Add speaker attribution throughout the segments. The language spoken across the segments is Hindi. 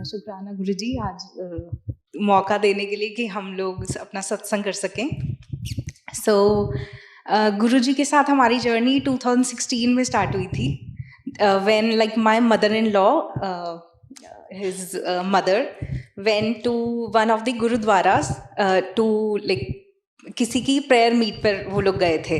Speaker 1: शुक्राना गुरुजी आज मौका देने के लिए कि हम लोग अपना सत्संग कर सकें। गुरुजी के साथ हमारी जर्नी 2016 में स्टार्ट हुई थी। When like my mother in law his mother went to one of the गुरुद्वारास to like किसी की प्रेयर मीट पर वो लोग गए थे।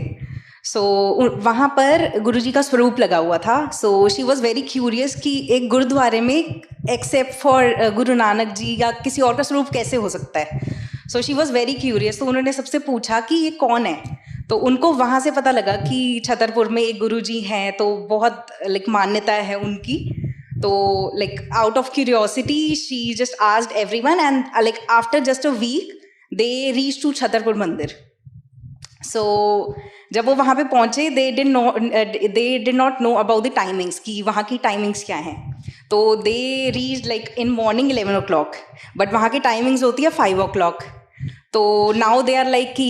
Speaker 1: वहाँ पर गुरुजी का स्वरूप लगा हुआ था। शी वॉज वेरी क्यूरियस कि एक गुरुद्वारे में एक्सेप्ट फॉर गुरु नानक जी या किसी और का स्वरूप कैसे हो सकता है। She was very curious. तो उन्होंने सबसे पूछा कि ये कौन है। तो उनको वहाँ से पता लगा कि छतरपुर में एक गुरुजी हैं, तो बहुत लाइक मान्यता है उनकी। तो like out of curiosity she just asked everyone and like after just a week they reach to Chhatarpur Mandir. जब वो वहाँ पे पहुँचे they did not know about the timings कि वहाँ की टाइमिंग्स क्या हैं। तो they reach like in morning 11 o'clock, but वहाँ की टाइमिंग्स होती है 5 o'clock। तो नाउ दे आर लाइक कि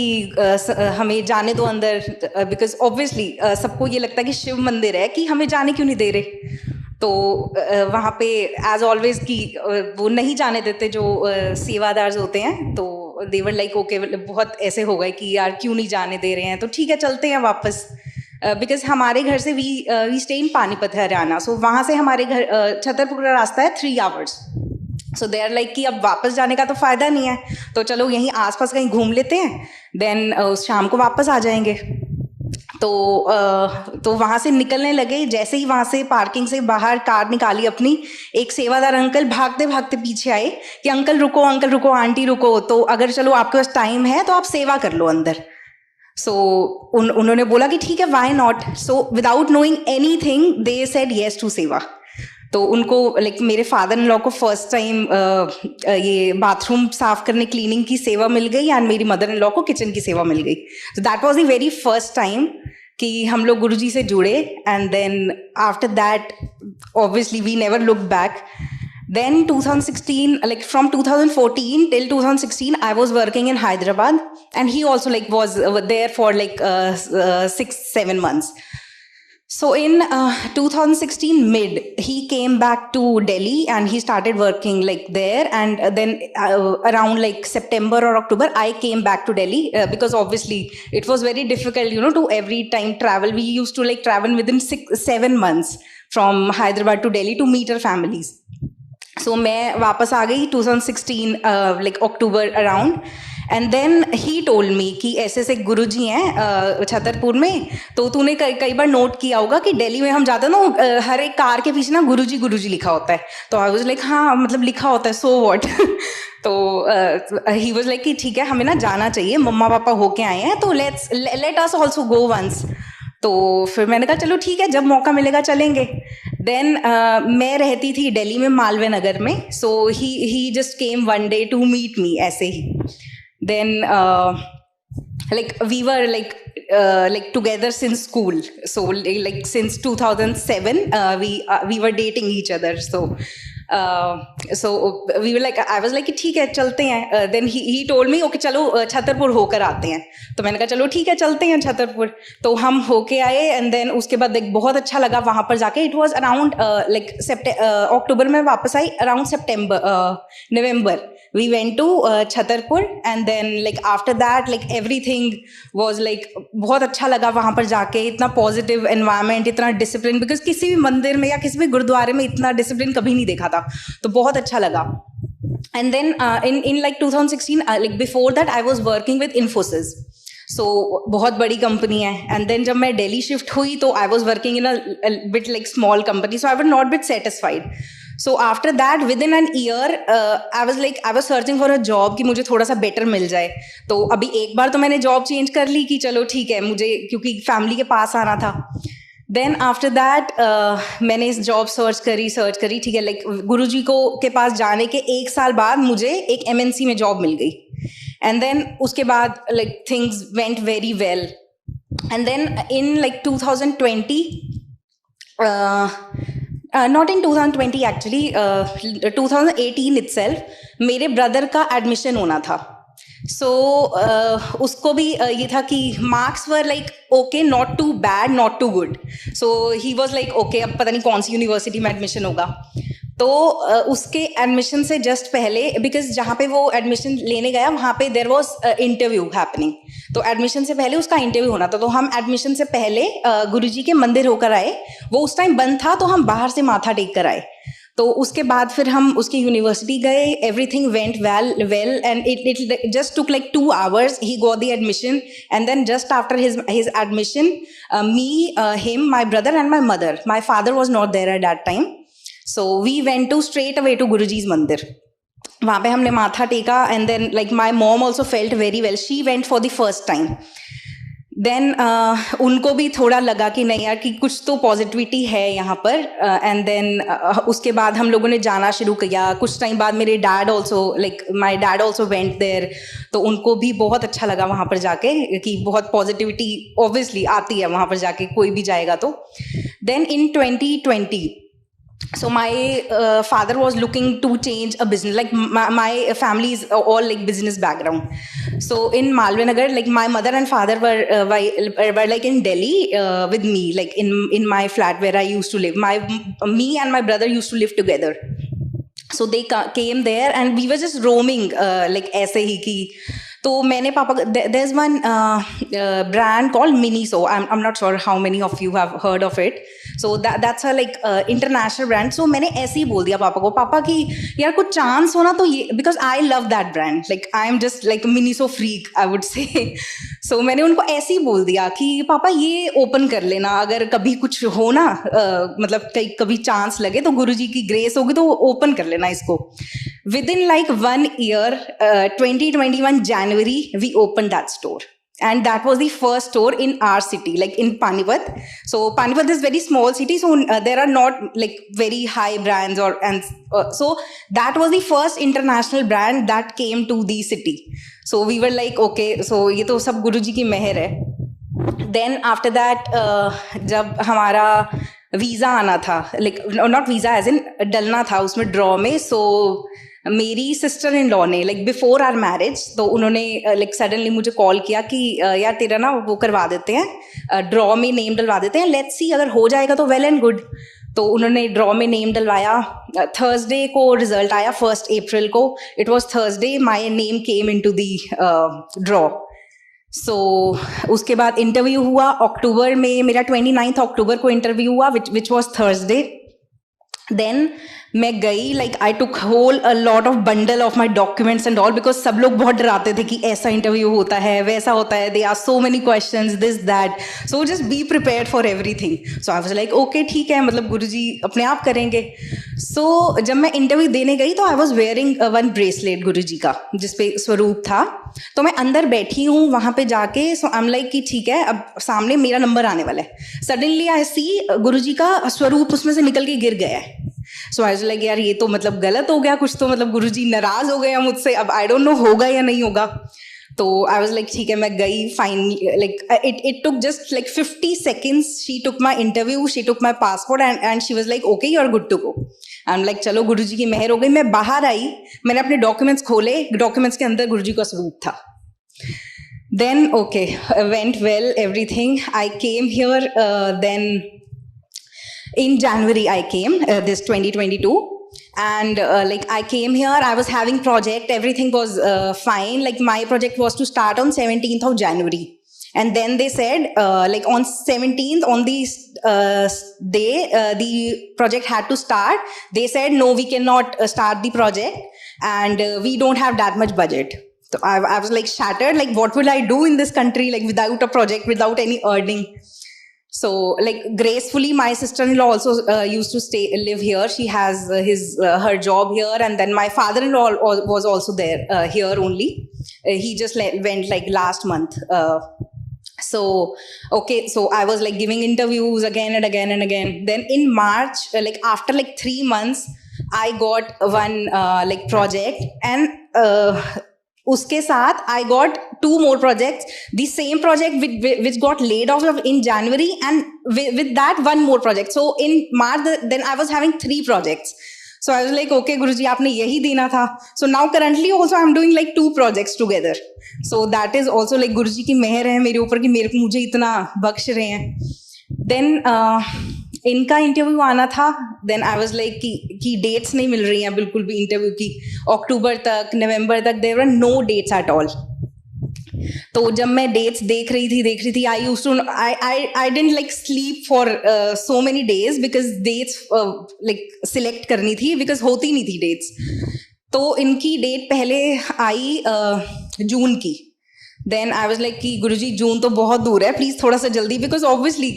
Speaker 1: हमें जाने दो अंदर, बिकॉज ऑब्वियसली सबको ये लगता है कि शिव मंदिर है कि हमें जाने क्यों नहीं दे रहे। तो वहाँ पे एज ऑलवेज कि वो नहीं जाने देते जो सेवादार होते हैं। तो देवर लाइक ओके, बहुत ऐसे हो गए कि यार क्यों नहीं जाने दे रहे हैं, तो ठीक है चलते हैं वापस। बिकॉज हमारे घर से we stay in Panipat Haryana. वहाँ से हमारे घर छतरपुर का रास्ता है 3 hours। दे आर लाइक कि अब वापस जाने का तो फ़ायदा नहीं है, तो चलो यहीं आसपास कहीं घूम लेते हैं, देन शाम को वापस आ जाएंगे। तो वहाँ से निकलने लगे। जैसे ही वहाँ से पार्किंग से बाहर कार निकाली अपनी, एक सेवादार अंकल भागते भागते पीछे आए कि अंकल रुको, आंटी रुको, तो अगर चलो आपके पास टाइम है तो आप सेवा कर लो अंदर। उन्होंने बोला कि ठीक है, why not. Without knowing anything they said yes to seva. तो उनको लाइक मेरे फादर इन लॉ को फर्स्ट टाइम ये बाथरूम साफ करने क्लीनिंग की सेवा मिल गई, एंड मेरी मदर इन लॉ को किचन की सेवा मिल गई। That was the very first time कि हम लोग गुरुजी से जुड़े। And then after that obviously we never look back. Then 2016, like from 2014 till 2016, I was working in Hyderabad, and he also like was there for like 6-7 months. So in 2016 mid, he came back to Delhi and he started working like there. And then around like September or October, I came back to Delhi because obviously it was very difficult, to every time travel. We used to like travel within 6-7 months from Hyderabad to Delhi to meet our families. मैं वापस आ गई 2016 like October around. And then he told me कि ऐसे ऐसे गुरुजी हैं छतरपुर में। तो तूने कई बार नोट किया होगा कि दिल्ली में हम जाते हैं ना, हर एक कार के पीछे ना गुरुजी लिखा होता है। तो आई वाज लाइक हाँ मतलब लिखा होता है, सो व्हाट। तो ही वाज लाइक कि ठीक है, हमें ना जाना चाहिए, मम्मा पापा होके आए हैं, तो let us also go once. तो फिर मैंने कहा चलो ठीक है, जब मौका मिलेगा चलेंगे। देन मैं रहती थी दिल्ली में मालवीय नगर में। He just came one day to meet me ऐसे ही। Then like we were like together since school, so like since 2007 we were dating each other. So we were like, I was like ठीक है चलते हैं। Then he told me okay चलो छतरपुर होकर आते हैं। तो मैंने कहा चलो ठीक है चलते हैं छतरपुर। तो हम होके आए एंड देन उसके बाद like बहुत अच्छा लगा वहाँ पर जाके। It was around like अक्टूबर में वापस आई, around November we went to Chhatarpur. and then like after that like everything was like बहुत अच्छा लगा वहाँ पर जाके। इतना पॉजिटिव एनवायरनमेंट, इतना डिसिप्लिन, बिकॉज किसी भी मंदिर में या किसी भी गुरुद्वारे में इतना डिसिप्लिन कभी नहीं देखा था, तो बहुत अच्छा लगा। And then in like 2016 like before that I was working with Infosys, बहुत बड़ी कंपनी है। एंड देन जब मैं दिल्ली शिफ्ट हुई तो I was working in a bit like small company, so I was not bit satisfied. So after that with in an year I was searching for a job कि मुझे थोड़ा सा बेटर मिल जाए। तो अभी एक बार तो मैंने जॉब चेंज कर ली कि चलो ठीक है, मुझे क्योंकि फैमिली के पास आना था। देन आफ्टर दैट मैंने इस जॉब सर्च करी ठीक है, लाइक गुरुजी के पास जाने के 1 साल बाद मुझे एक MNC में जॉब मिल गई। And then उसके बाद like things went very well. And then in like 2020, not in 2020 actually, 2018 itself मेरे ब्रदर का एडमिशन होना था। उसको भी ये था कि marks were like okay, not too bad, not too good. He was like okay, अब पता नहीं कौन सी यूनिवर्सिटी में एडमिशन होगा। तो उसके एडमिशन से जस्ट पहले, बिकॉज जहाँ पे वो एडमिशन लेने गया वहाँ पे देर वॉज इंटरव्यू हैपनिंग, तो एडमिशन से पहले उसका इंटरव्यू होना था, तो हम एडमिशन से पहले गुरुजी के मंदिर होकर आए। वो उस टाइम बंद था, तो हम बाहर से माथा टेक कर आए। तो उसके बाद फिर हम उसकी यूनिवर्सिटी गए, everything went well and it just took like 2 hours, he got the admission and then just after his admission, me, him, my brother and my mother, my father was not there at that time, so we went to straight away to Guruji's mandir. वहाँ पे हमने माथा टेका and then like my mom also felt very well, she went for the first time. Then उनको भी थोड़ा लगा कि नहीं यार कि कुछ तो पॉजिटिविटी है यहाँ पर, एंड देन उसके बाद हम लोगों ने जाना शुरू किया। कुछ टाइम बाद मेरे dad also, like my dad also went there, तो उनको भी बहुत अच्छा लगा वहाँ पर जाके कि बहुत पॉजिटिविटी ऑब्वियसली आती है वहाँ पर जाके, कोई भी जाएगा तो। Then in 2020, so my father was looking to change a business, like my family is all like business background, so in Malve Nagar, like my mother and father were like in Delhi with me, like in my flat where I used to live. Me and my brother used to live together, so they came there and we were just roaming like ऐसे ही कि, तो मैंने पापा, there's one brand called Miniso, I'm not sure how many of you have heard of it, so that's a like international brand, so मैंने ऐसे ही बोल दिया पापा को, पापा कि यार कुछ चांस हो ना तो ये, because I love that brand, like I am just like Miniso freak I would say, so मैंने उनको ऐसे ही बोल दिया कि पापा ये ओपन कर लेना, अगर कभी कुछ हो ना, मतलब कभी चांस लगे तो गुरुजी की ग्रेस होगी तो ओपन कर लेना इसको। Within like 1 year, 2021 January, we opened that store. And that was the first store in our city, like in Panipat. So Panipat is very small city, so there are not like very high brands so that was the first international brand that came to the city. So we were like, okay, so ये तो सब गुरुजी की मेहर है। Then after that, जब हमारा वीज़ा आना था, like not visa as in डलना था उसमें ड्रॉ में, so मेरी सिस्टर इन लॉ ने लाइक बिफोर आर मैरिज, तो उन्होंने लाइक सडनली मुझे कॉल किया कि यार तेरा ना वो करवा देते हैं, ड्रॉ में नेम डलवा देते हैं, लेट्स सी अगर हो जाएगा तो वेल एंड गुड। तो उन्होंने ड्रॉ में नेम डलवाया, थर्सडे को रिजल्ट आया, 1 April को, it was Thursday, my name came in to the draw. So उसके बाद इंटरव्यू हुआ अक्टूबर में, मेरा 29 अक्टूबर को इंटरव्यू हुआ, विच वॉज थर्सडे। देन मैं गई, like I took whole a lot of bundle of my documents and all, because सब लोग बहुत डराते थे कि ऐसा इंटरव्यू होता है, वैसा होता है, they are so many questions, this that, so just be prepared for everything. So I was like okay ठीक है, मतलब गुरुजी अपने आप करेंगे। सो जब मैं इंटरव्यू देने गई तो I was wearing one bracelet Guruji का जिसपे स्वरूप था, तो मैं अंदर बैठी हूँ वहाँ पे जाके, सो आई एम लाइक कि ठीक है अब सामने मेरा नंबर आने वाला है, सडनली आई सी गुरुजी का स्वरूप उसमें से निकल के गिर गया है। सो आई वाज लाइक यार ये तो मतलब गलत हो गया कुछ, तो मतलब गुरुजी नाराज हो गए हैं मुझसे, अब आई डोंट नो होगा या नहीं होगा। तो आई वाज लाइक ठीक है, मैं गई, fine, like it took just like 50 seconds, she took my interview, she took my passport and she was like okay you are good to go. I am like चलो गुरुजी की मेहर हो गई। मैं बाहर आई, मैंने अपने डॉक्यूमेंट्स खोले, डॉक्यूमेंट्स के अंदर गुरुजी का स्वरूप था। Then okay, went well everything. I came here then in January I came, this 2022, and like I came here, I was having project, everything was fine, like my project was to start on 17th of January, and then they said like on 17th, on the day the project had to start, they said no, we cannot start the project and we don't have that much budget. So I was like shattered, like what will I do in this country, like without a project, without any earning. So like gracefully my sister-in-law also used to live here, she has her job here, and then my father-in-law was also there here only, he just went like last month. So okay, so I was like giving interviews again and again and again. Then in March, like after like 3 months, I got one like project, and उसके साथ I got 2 more projects, the same project which got laid off in January, and with that 1 more project. So in March, then I was having 3 projects. So I was like, okay Guruji, आपने यही देना था. So now currently also I'm doing like 2 projects together. So that is also like Guruji की मेहर है मेरे ऊपर कि मुझे इतना बख्श रहे हैं. Then इनका इंटरव्यू आना था, देन आई वाज लाइक कि डेट्स नहीं मिल रही हैं बिल्कुल भी इंटरव्यू की, अक्टूबर तक, नवंबर तक there were no dates at all. तो जब मैं डेट्स देख रही थी, I used to I didn't like sleep for so many days because dates like select करनी थी, बिकॉज होती नहीं थी डेट्स। तो इनकी डेट पहले आई जून की। देन आई वाज लाइक कि गुरुजी जून तो बहुत दूर है, प्लीज थोड़ा सा जल्दी, बिकॉज ऑब्वियसली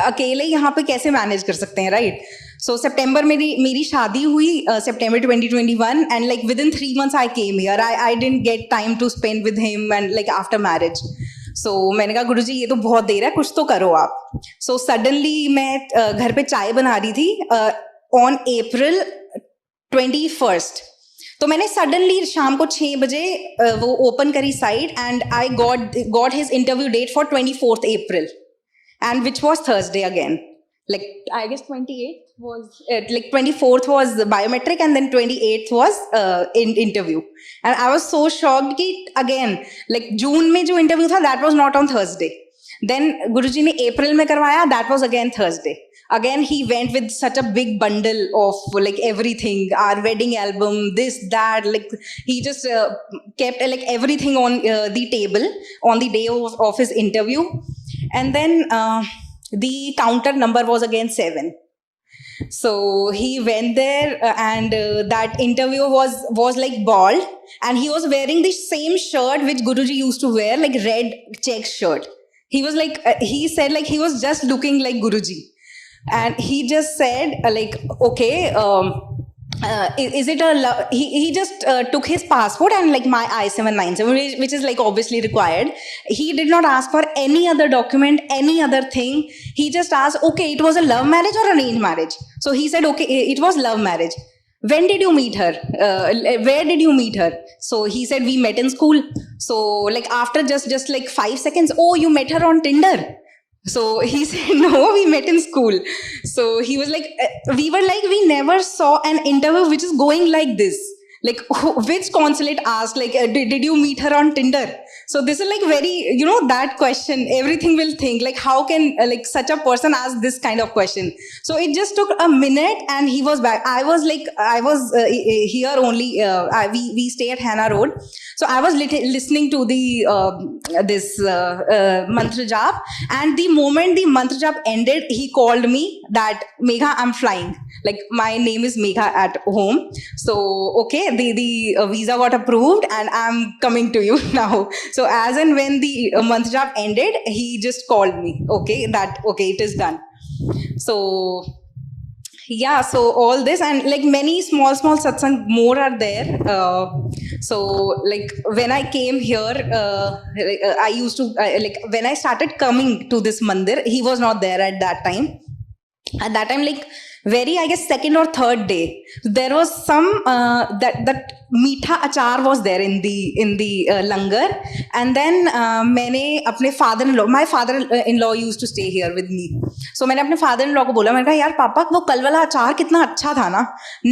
Speaker 1: अकेले यहाँ पे कैसे मैनेज कर सकते हैं, राइट। सो सितंबर मेरी शादी हुई, सितंबर 2021, and like with in 3 months I came here. I didn't get time to spend with him and like after marriage. So मैंने कहा गुरुजी ये तो बहुत देर है, कुछ तो करो आप। सो सडनली मैं घर पे चाय बना रही थी ऑन April 21st। तो मैंने सडनली शाम को 6 बजे वो ओपन करी site, and I got his interview date for 24th April, and which was Thursday again. Like I guess 28th was like 24th was the biometric, and then 28th was in interview. And I was so shocked कि again like June में जो interview था that was not on Thursday. Then गुरुजी ने April में करवाया, that was again Thursday. Again he went with such a big bundle of like everything, our wedding album, this that, like he just kept like everything on the table on the day of his interview. And then the counter number was again 7. So he went there and that interview was like bald, and he was wearing the same shirt which Guruji used to wear, like red check shirt. He was like he said like he was just looking like Guruji, and he just said like okay, is it he just took his passport and like my I-797, which is like obviously required. He did not ask for any other document, any other thing. He just asked, okay, it was a love marriage or arranged marriage? So he said, okay, it was love marriage. When did you meet her? Where did you meet her? So he said, we met in school. So like after just like 5 seconds, oh, you met her on Tinder? So he said, no, we met in school. So he was like, we were like, we never saw an interview which is going like this. Like, which consulate asked, like, did you meet her on Tinder? So this is like very, you know, that question, everything will think, like, how can like such a person ask this kind of question? So it just took a minute and he was back. I was here only, we stay at Hannah Road. So I was listening to the this mantra jap, and the moment the mantra jap ended, he called me that, Megha, I'm flying. Like my name is Megha at home. So okay, the visa got approved and I'm coming to you now. So as and when the mantra jap ended, he just called me. Okay, it is done. So yeah, so all this and like many small satsang more are there. So like when I came here, I used to like when I started coming to this mandir, he was not there at that time. At that time, like very, I guess, second or third day, there was some that meetha achar was there in the langar, and then मैंने अपने father-in-law, my father-in-law used to stay here with me. So मैंने अपने father-in-law को बोला, मैंने कहा यार पापा वो कल वाला अचार कितना अच्छा था ना.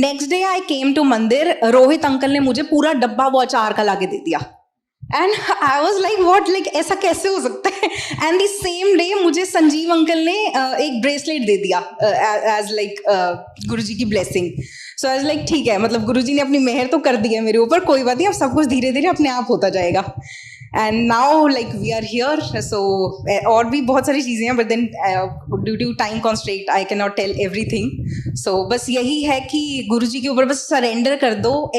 Speaker 1: Next day I came to मंदिर, रोहित अंकल ने मुझे पूरा डब्बा वो अचार का लाके दे दिया. And I was like, what, like ऐसा कैसे हो सकता है? And the same day मुझे संजीव अंकल ने एक ब्रेसलेट दे दिया as like गुरुजी की blessing. So I was like, ठीक है, मतलब गुरुजी ने अपनी मेहर तो कर दी है मेरे ऊपर, कोई बात नहीं, अब सब कुछ धीरे धीरे अपने आप होता जाएगा. And now like we are here. So और भी बहुत सारी चीजें हैं, but then due to time constraint I cannot tell everything. So बस यही है कि गुरुजी के ऊपर बस surrender कर दो.